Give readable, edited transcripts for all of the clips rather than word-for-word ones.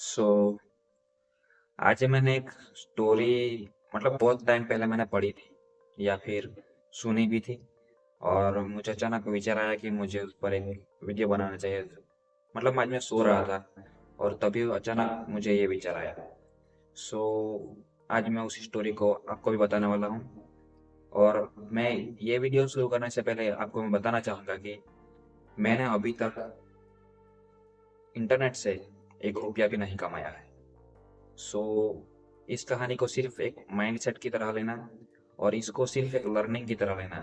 सो आज मैंने एक स्टोरी मतलब बहुत टाइम पहले मैंने पढ़ी थी या फिर सुनी भी थी। और मुझे अचानक विचार आया कि मुझे उस पर एक वीडियो बनाना चाहिए। मतलब आज मैं सो रहा था और तभी अचानक मुझे ये विचार आया। सो आज मैं उस स्टोरी को आपको भी बताने वाला हूँ। और मैं ये वीडियो शुरू करने से पहले आपको मैं बताना चाहूँगा कि मैंने अभी तक इंटरनेट से एक रुपया भी नहीं कमाया है। सो इस कहानी को सिर्फ एक माइंडसेट की तरह लेना और इसको सिर्फ एक लर्निंग की तरह लेना।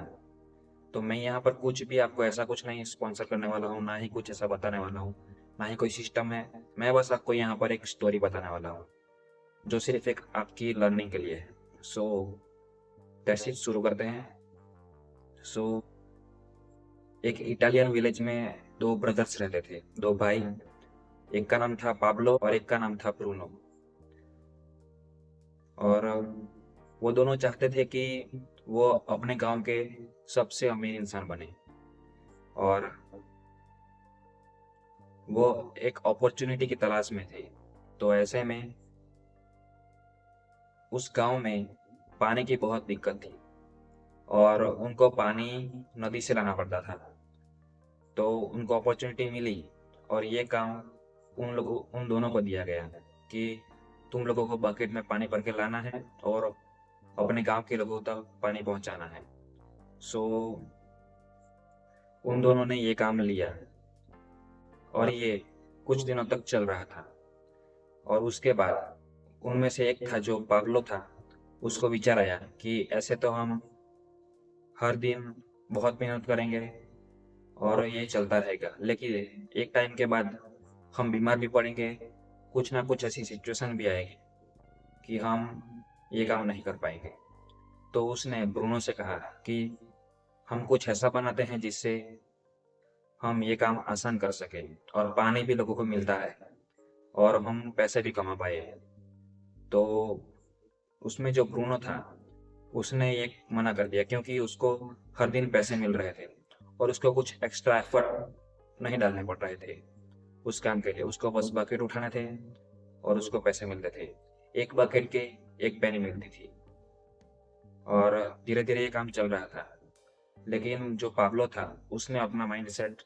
तो मैं यहाँ पर कुछ भी आपको ऐसा कुछ नहीं स्पॉन्सर करने वाला हूँ, ना ही कुछ ऐसा बताने वाला हूँ, ना ही कोई सिस्टम है। मैं बस आपको यहाँ पर एक स्टोरी बताने वाला हूँ जो सिर्फ एक आपकी लर्निंग के लिए है। सो दैट्स इट, शुरू करते हैं। सो एक इटालियन विलेज में दो ब्रदर्स रहते थे, दो भाई। एक का नाम था पाब्लो और एक का नाम था ब्रूनो। और वो दोनों चाहते थे कि वो अपने गांव के सबसे अमीर इंसान बने। और वो एक अपॉर्चुनिटी की तलाश में थे। तो ऐसे में उस गांव में पानी की बहुत दिक्कत थी और उनको पानी नदी से लाना पड़ता था। तो उनको अपॉर्चुनिटी मिली और ये काम उन दोनों को दिया गया कि तुम लोगों को बकेट में पानी भर के लाना है और अपने गांव के लोगों तक पानी पहुंचाना है। सो उन दोनों ने ये काम लिया और ये कुछ दिनों तक चल रहा था। और उसके बाद उनमें से एक था जो पागलो था। उसको विचार आया कि ऐसे तो हम हर दिन बहुत मेहनत करेंगे और ये चलता रहेगा, लेकिन एक टाइम के बाद हम बीमार भी पड़ेंगे। कुछ ना कुछ ऐसी सिचुएशन भी आएगी कि हम ये काम नहीं कर पाएंगे। तो उसने ब्रूनो से कहा कि हम कुछ ऐसा बनाते हैं जिससे हम ये काम आसान कर सकें और पानी भी लोगों को मिलता है और हम पैसे भी कमा पाए। तो उसमें जो ब्रूनो था उसने ये मना कर दिया क्योंकि उसको हर दिन पैसे मिल रहे थे और उसको कुछ एक्स्ट्रा एफर्ट नहीं डालने पड़ रहे थे उस काम के लिए। उसको बस बकेट उठाने थे और उसको पैसे मिलते थे। एक बकेट के एक पेनी मिलती थी। और धीरे धीरे ये काम चल रहा था। लेकिन जो पाब्लो था उसने अपना माइंड सेट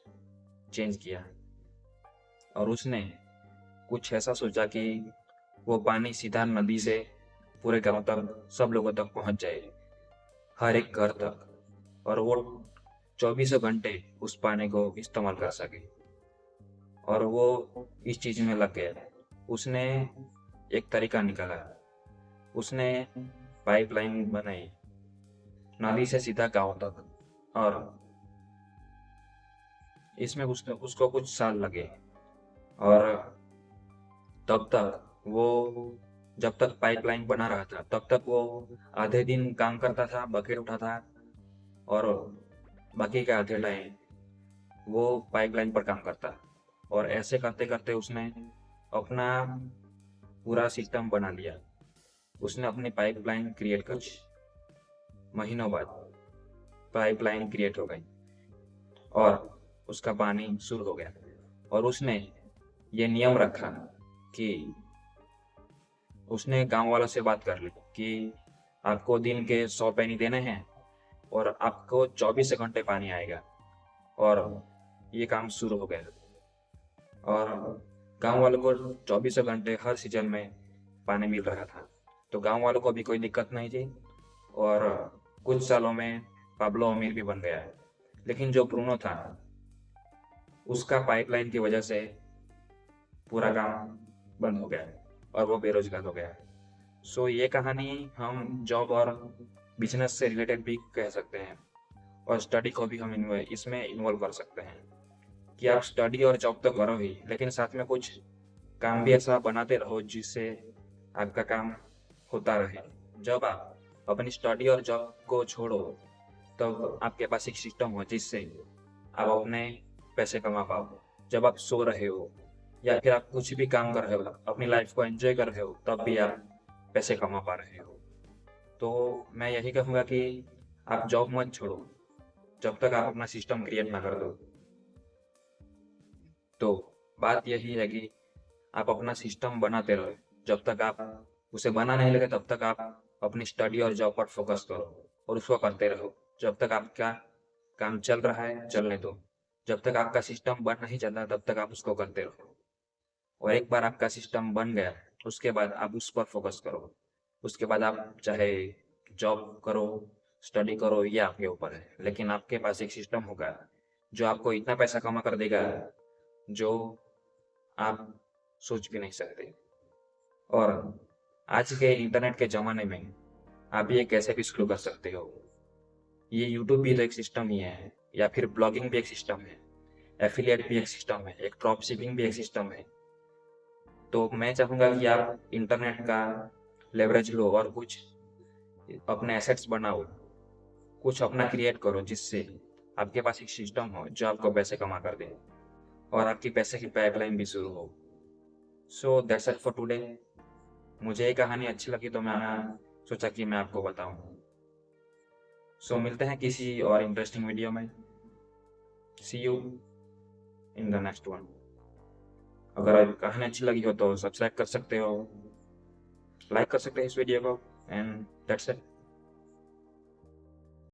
चेंज किया और उसने कुछ ऐसा सोचा कि वो पानी सीधा नदी से पूरे गांव तक सब लोगों तक पहुंच जाए, हर एक घर तक। और वो चौबीसों घंटे उस पानी को इस्तेमाल कर सके। और वो इस चीज में लग गया। उसने एक तरीका निकाला। उसने पाइपलाइन बनाई नदी से सीधा गांव तक। और इसमें उसको कुछ साल लगे। और तब तक वो जब तक पाइपलाइन बना रहा था तब तक वो आधे दिन काम करता था, बकेट उठाता और बाकी के आधे टाइम वो पाइपलाइन पर काम करता। और ऐसे करते करते उसने अपना पूरा सिस्टम बना लिया। उसने अपनी पाइपलाइन क्रिएट कर, महीनों बाद पाइपलाइन क्रिएट हो गई और उसका पानी शुरू हो गया। और उसने ये नियम रखा कि उसने गांव वालों से बात कर ली कि आपको दिन के 100 पेनी देने हैं और आपको 24 घंटे पानी आएगा। और ये काम शुरू हो गया। और गांव वालों को 24 घंटे हर सीजन में पानी मिल रहा था। तो गांव वालों को भी कोई दिक्कत नहीं थी। और कुछ सालों में पाब्लो अमीर भी बन गया। लेकिन जो ब्रूनो था उसका पाइपलाइन की वजह से पूरा काम बंद हो गया और वो बेरोजगार हो गया। सो ये कहानी हम जॉब और बिजनेस से रिलेटेड भी कह सकते हैं और स्टडी को भी हम इसमें इन्वॉल्व कर सकते हैं कि आप स्टडी और जॉब तो करो ही, लेकिन साथ में कुछ काम भी ऐसा बनाते रहो जिससे आपका काम होता रहे। जब आप अपनी स्टडी और जॉब को छोड़ो तब आपके पास एक सिस्टम हो जिससे आप अपने पैसे कमा पाओ। जब आप सो रहे हो या फिर आप कुछ भी काम कर रहे हो, अपनी लाइफ को एंजॉय कर रहे हो, तब भी आप पैसे कमा पा रहे हो। तो मैं यही कहूँगा कि आप जॉब मत छोड़ो जब तक आप अपना सिस्टम क्रिएट ना कर दो। तो बात यही है कि आप अपना सिस्टम बनाते रहो। जब तक आप उसे बना नहीं लगे तब तक आप अपनी स्टडी और जॉब पर फोकस करो और उसको करते रहो। जब तक आपका काम चल रहा है चलने दो, जब तक आपका सिस्टम बन नहीं जाता तब तक आप उसको करते रहो। और एक बार आपका सिस्टम बन गया उसके बाद आप उस पर फोकस करो। उसके बाद आप चाहे जॉब करो, स्टडी करो, ये आपके ऊपर है, लेकिन आपके पास एक सिस्टम होगा जो आपको इतना पैसा कमा कर देगा जो आप सोच भी नहीं सकते। और आज के इंटरनेट के ज़माने में आप ये कैसे भी शुरू कर सकते हो। ये यूट्यूब भी तो एक सिस्टम ही है, या फिर ब्लॉगिंग भी एक सिस्टम है, एफिलिएट भी एक सिस्टम है, एक ड्रॉप शिपिंग भी एक सिस्टम है। तो मैं चाहूँगा कि आप इंटरनेट का लेवरेज लो और कुछ अपने एसेट्स बनाओ, कुछ अपना क्रिएट करो जिससे आपके पास एक सिस्टम हो जो आपको पैसे कमा कर दे और आपकी पैसे की पाइपलाइन भी शुरू हो। So that's it for today. मुझे ये कहानी अच्छी लगी तो मैं सोचा कि मैं आपको बताऊं। सो मिलते हैं किसी और इंटरेस्टिंग वीडियो में। See you in the next one. अगर कहानी अच्छी लगी हो तो सब्सक्राइब कर सकते हो, लाइक कर सकते हो इस वीडियो को, एंड दैट्स इट।